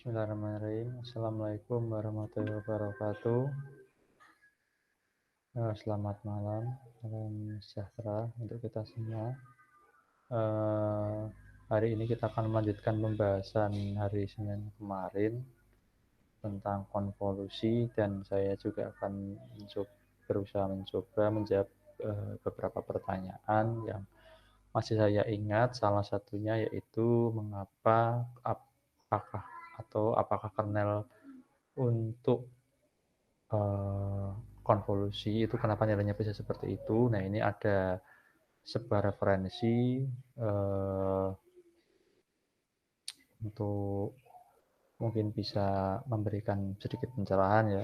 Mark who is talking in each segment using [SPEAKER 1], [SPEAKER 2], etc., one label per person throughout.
[SPEAKER 1] Bismillahirrahmanirrahim. Assalamualaikum warahmatullahi wabarakatuh. Selamat malam, salam sejahtera untuk kita semua. Hari ini kita akan melanjutkan pembahasan hari Senin kemarin tentang konvolusi, dan saya juga akan berusaha mencoba menjawab beberapa pertanyaan yang masih saya ingat. Salah satunya yaitu mengapa, apakah kernel untuk konvolusi itu kenapa nilainya bisa seperti itu. Nah, ini ada sebuah referensi untuk mungkin bisa memberikan sedikit pencerahan ya.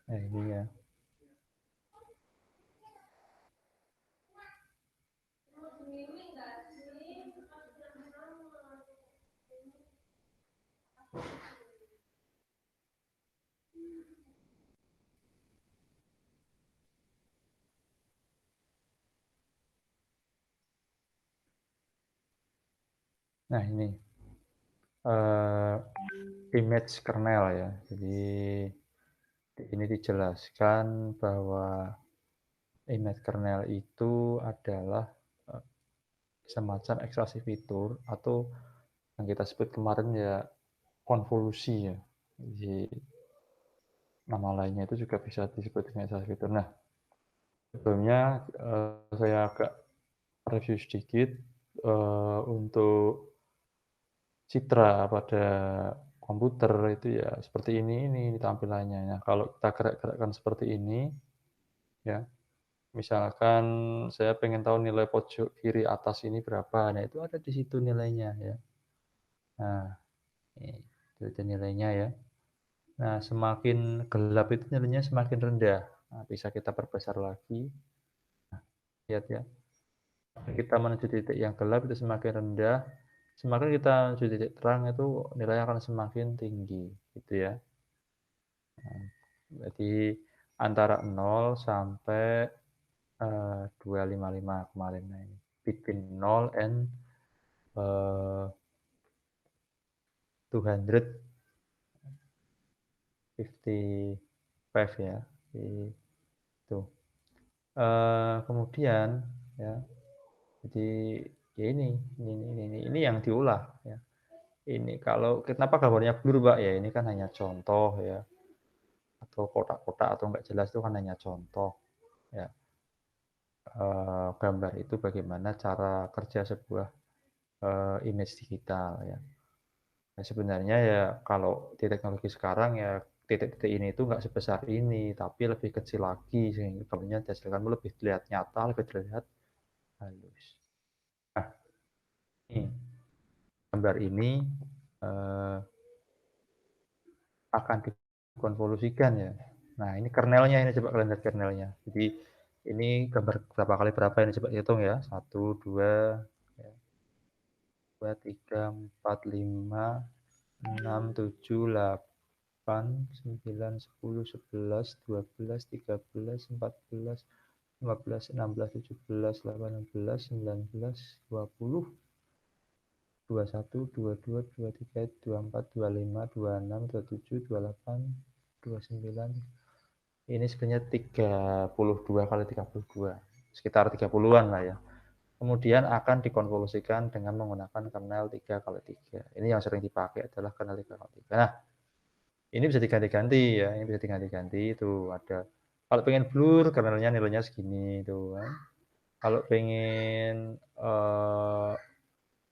[SPEAKER 1] Ini ya. Nah, ini image kernel ya. Jadi ini dijelaskan bahwa image kernel itu adalah semacam ekstraksi fitur atau yang kita sebut kemarin ya konvolusi ya. Jadi nama lainnya itu juga bisa disebut dengan ekstraksi fitur. Nah, sebelumnya saya agak review sedikit untuk citra pada komputer itu ya seperti ini tampilannya. Nah, kalau kita gerak-gerakkan seperti ini ya, misalkan saya pengen tahu nilai pojok kiri atas ini berapa, nah itu ada di situ nilainya ya. Nah, itu nilainya ya. Nah, semakin gelap itu nilainya semakin rendah. Nah, bisa kita perbesar lagi. Nah, lihat ya. Kita menuju titik yang gelap itu semakin rendah, semakin kita menuju titik terang itu nilainya akan semakin tinggi, gitu ya. Nah, berarti antara 0 sampai 255 kemarin. Nah, ini between 0 and 255 ya. Itu. Kemudian ya, jadi ya ini yang diolah ya. Ini kalau kenapa gambarnya blur, Pak? Ya ini kan hanya contoh ya. Atau kotak-kotak atau enggak jelas itu kan hanya contoh ya. Gambar itu bagaimana cara kerja sebuah image digital ya. Nah, sebenarnya ya kalau di teknologi sekarang ya titik-titik ini itu nggak sebesar ini, tapi lebih kecil lagi sehingga gambarnya dihasilkan lebih terlihat nyata, lebih terlihat halus. Nah, ini gambar ini akan dikonvolusikan ya. Nah, ini kernelnya, ini coba kalian lihat kernelnya. Jadi ini gambar berapa ini coba hitung ya. 1, 2, 2, 3, 4, 5, 6, 7, 8, 9, 10, 11, 12, 13, 14, 15, 16, 17, 18, 19, 20, 21, 22, 23, 24, 25, 26, 27, 28, 29. Ini sebenarnya 32 kali 32, sekitar 30-an lah ya. Kemudian akan dikonvolusikan dengan menggunakan kernel 3 kali 3. Ini yang sering dipakai adalah kernel 3 kali 3. Nah, ini bisa diganti-ganti ya, ini bisa diganti-ganti itu ada. Kalau pengen blur kernelnya nilainya segini itu kan. Kalau pengen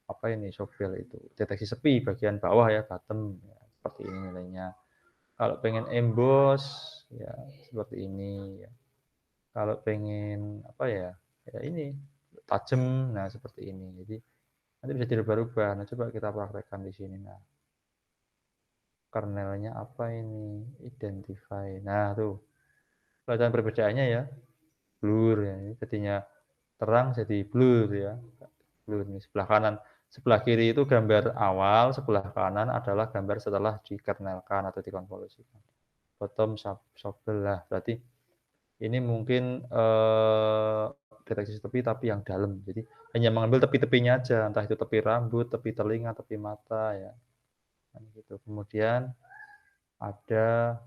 [SPEAKER 1] apa ini Sobel itu deteksi sepi bagian bawah ya, bottom ya, seperti ini nilainya. Kalau pengen emboss ya seperti ini ya. Kalau pengen apa ya, ya ini tajam, nah seperti ini. Jadi nanti bisa dirubah-rubah. Nah, coba kita praktekkan di sini. Nah, kernelnya apa ini? Identify. Nah, tuh. Kelihatan perbedaannya ya. Blur ya. Ini jadinya terang jadi blur ya. Blur ini sebelah kanan. Sebelah kiri itu gambar awal, sebelah kanan adalah gambar setelah dikernelkan atau dikonvolusikan. Bottom sebelah. Berarti Ini mungkin, deteksi tepi tapi yang dalam. Jadi hanya mengambil tepi-tepinya aja, entah itu tepi rambut, tepi telinga, tepi mata, ya, kan gitu. Kemudian ada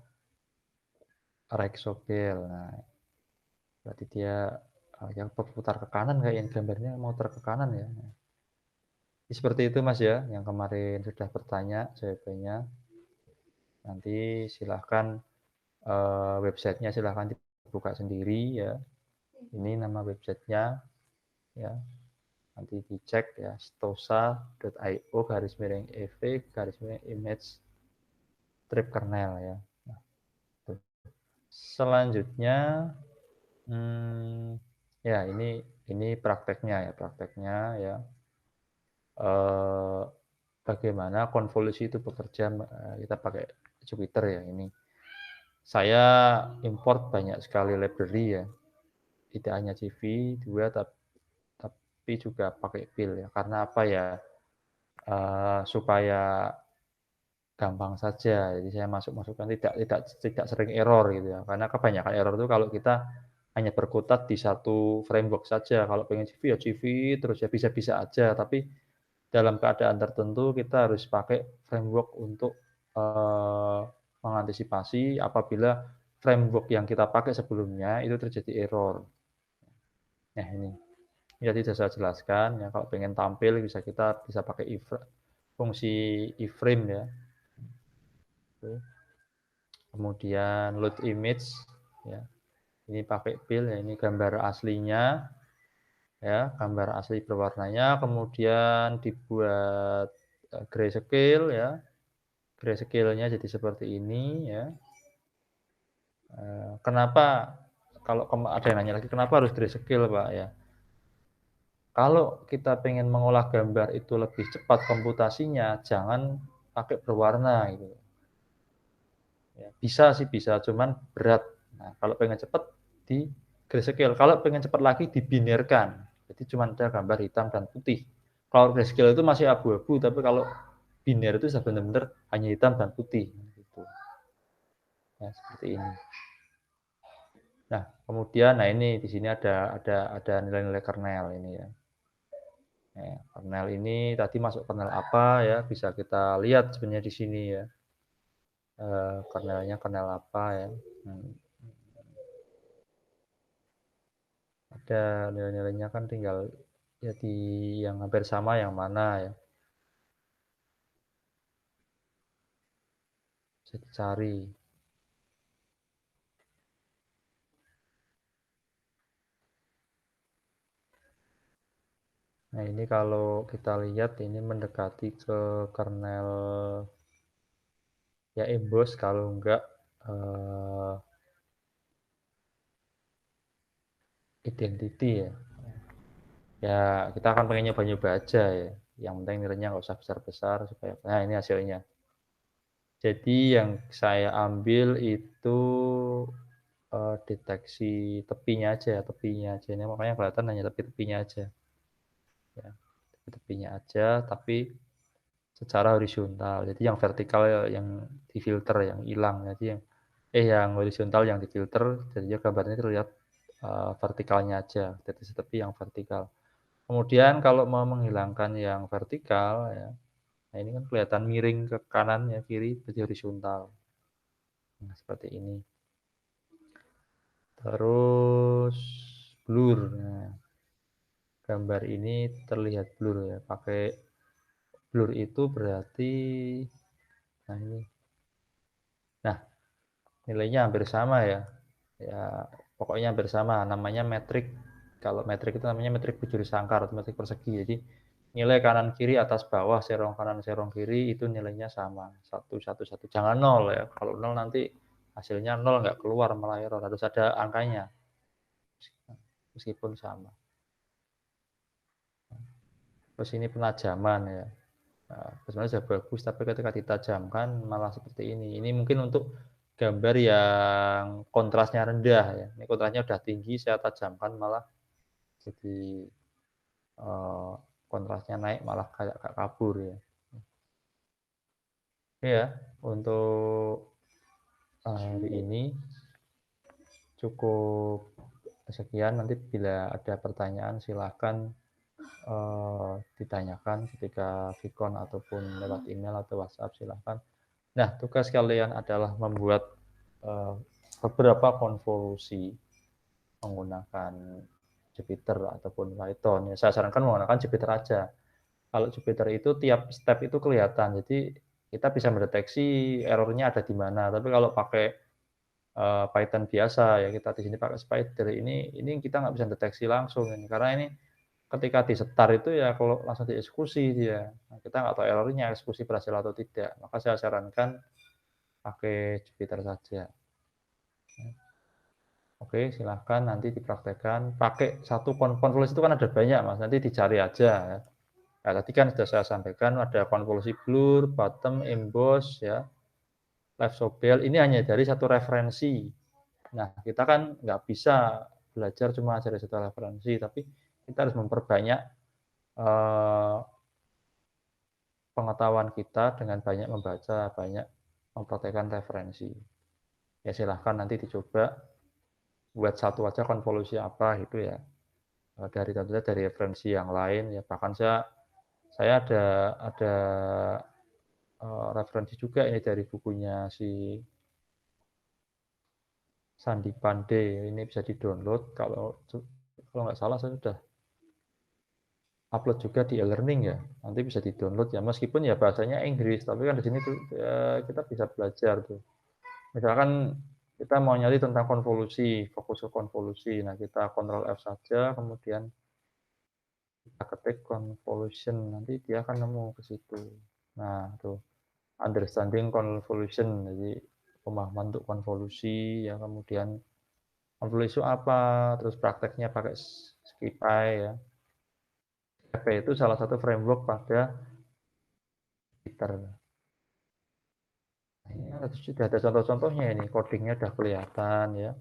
[SPEAKER 1] Rexocel. Nah, berarti dia, yang berputar ke kanan kayaknya gambarnya muter ke kanan ya. Seperti itu Mas ya, yang kemarin sudah bertanya jawabannya. Nanti silahkan, websitenya silahkan dibuka sendiri ya. Ini nama websitenya ya, nanti dicek ya, stosa.io/ev image strip kernel ya. Nah, tuh. Selanjutnya, ya ini prakteknya ya, eee, bagaimana konvolusi itu bekerja, kita pakai Jupyter ya ini. Saya import banyak sekali library ya, tidak hanya CV 2 tapi juga pakai pil ya. Karena apa ya, supaya gampang saja, jadi saya masukkan tidak sering error gitu ya. Karena kebanyakan error itu kalau kita hanya berkutat di satu framework saja, kalau pengen CV ya CV terus ya bisa-bisa aja, tapi dalam keadaan tertentu kita harus pakai framework untuk, eee, mengantisipasi apabila framework yang kita pakai sebelumnya itu terjadi error. Nah ini, jadi sudah saya jelaskan ya kalau pengen tampil kita bisa pakai fungsi iframe ya, gitu. Kemudian load image ya, ini pakai pil ya, ini gambar aslinya ya, gambar asli berwarnanya, kemudian dibuat, grayscale ya, grayscale-nya jadi seperti ini ya. Kenapa kalau ada yang nanya lagi, kenapa harus grayscale, Pak, ya? Kalau kita pengen mengolah gambar itu lebih cepat komputasinya, jangan pakai berwarna gitu. Ya, bisa sih bisa, cuman berat. Nah, kalau pengen cepet di grayscale, kalau pengen cepet lagi dibinirkan. Jadi cuman ada gambar hitam dan putih. Kalau grayscale itu masih abu-abu, tapi kalau binir itu sudah benar-benar hanya hitam dan putih, gitu. Ya, seperti ini. Nah, kemudian ini di sini ada nilai-nilai kernel ini ya. Nah, kernel ini tadi masuk kernel apa ya, bisa kita lihat sebenarnya di sini ya. Kernelnya kernel apa ya. Hmm. Ada nilai-nilainya kan tinggal ya di yang hampir sama yang mana ya, bisa dicari. Nah ini kalau kita lihat ini mendekati ke kernel ya emboss kalau enggak, eee, identity ya. Ya kita akan pengen nyoba-nyoba aja ya, yang penting nilainya nggak usah besar-besar supaya nah ini hasilnya. Jadi yang saya ambil itu, deteksi tepinya aja, ini makanya kelihatan hanya tepi-tepinya aja, ya. Tepi-tepinya aja, tapi secara horizontal. Jadi yang vertikal yang difilter, yang hilang. Jadi yang horizontal yang difilter, jadinya gambarnya terlihat, vertikalnya aja, deteksi tepi yang vertikal. Kemudian kalau mau menghilangkan yang vertikal ya, nah ini kan kelihatan miring ke kanan ya, kiri, berarti horizontal. Nah, seperti ini. Terus blur. Nah, gambar ini terlihat blur ya, pakai blur itu berarti nah ini. Nah, nilainya hampir sama ya. Ya, pokoknya hampir sama, namanya metrik. Kalau metrik itu namanya metrik bujur sangkar atau metrik persegi. Jadi nilai kanan kiri atas bawah, serong kanan serong kiri itu nilainya sama, satu satu satu. Jangan nol ya, kalau nol nanti hasilnya nol nggak keluar malah error, harus ada angkanya meskipun sama. Terus ini penajaman ya. Nah, sebenarnya sudah bagus, tapi ketika ditajamkan malah seperti ini. Ini mungkin untuk gambar yang kontrasnya rendah ya. Ini kontrasnya udah tinggi, saya tajamkan malah jadi, eee, kontrasnya naik malah kayak agak kabur ya. Iya, untuk hari ini cukup sekian, nanti bila ada pertanyaan silahkan ditanyakan ketika Vkon ataupun lewat email atau WhatsApp silahkan. Nah, tugas kalian adalah membuat, eee, beberapa konvolusi menggunakan Jupyter ataupun Python. Ya saya sarankan menggunakan Jupyter aja. Kalau Jupyter itu tiap step itu kelihatan, jadi kita bisa mendeteksi error-nya ada di mana. Tapi kalau pakai, Python biasa, ya kita di sini pakai Spider, ini kita nggak bisa deteksi langsung ini, karena ini ketika di-start itu ya kalau langsung dieksekusi dia. Nah, kita nggak tahu error-nya, eksekusi berhasil atau tidak. Maka saya sarankan pakai Jupyter saja. Oke, silahkan nanti dipraktekkan. Pakai satu konvolusi itu kan ada banyak, Mas, nanti dicari aja ya. Nah, tadi kan sudah saya sampaikan ada konvolusi blur, bottom, emboss ya, left sobel, ini hanya dari satu referensi. Nah, kita kan nggak bisa belajar cuma dari satu referensi, tapi kita harus memperbanyak, eee, pengetahuan kita dengan banyak membaca, banyak mempraktekkan referensi. Ya silahkan nanti dicoba buat satu aja konvolusi apa gitu ya, dari tentunya dari referensi yang lain ya, bahkan saya ada, referensi juga ini dari bukunya si Sandi Pandey, ini bisa di-download kalau nggak salah saya sudah upload juga di e-learning ya, nanti bisa di-download ya, meskipun ya bahasanya Inggris, tapi kan di sini tuh, kita bisa belajar tuh. Misalkan kita mau nyari tentang konvolusi, fokus ke konvolusi, nah kita Ctrl F saja, kemudian kita ketik convolution, nanti dia akan nemu ke situ. Nah, tuh understanding convolution, jadi pemahaman untuk konvolusi, ya kemudian konvolusi itu apa, terus prakteknya pakai SciPy ya. SciPy itu salah satu framework pada Jupyter. Nah, ini kan sudah ada contoh-contohnya ini, codingnya udah kelihatan ya.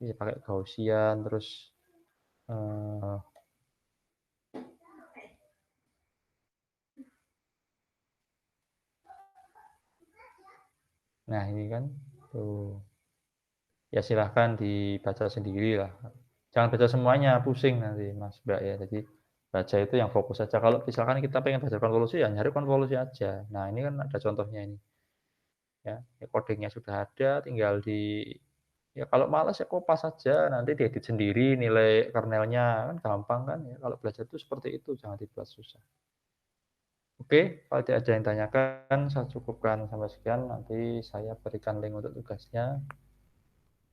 [SPEAKER 1] Ini pakai Gaussian, terus eh, nah ini kan tuh ya silahkan dibaca sendiri lah. Jangan baca semuanya, pusing nanti Mas Mbak ya. Jadi baca itu yang fokus saja. Kalau misalkan kita pengen baca konvolusi ya nyari konvolusi aja. Nah ini kan ada contohnya ini ya. Ya coding sudah ada, tinggal ya kalau malas ya kopas saja, nanti diedit sendiri nilai kernelnya kan gampang kan ya. Kalau belajar itu seperti itu, jangan dibuat susah. Oke, kalau tidak ada yang tanyakan, saya cukupkan sampai sekian. Nanti saya berikan link untuk tugasnya.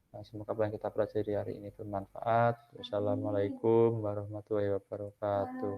[SPEAKER 1] Nah, semoga apa yang kita pelajari hari ini bermanfaat. Wassalamualaikum warahmatullahi wabarakatuh.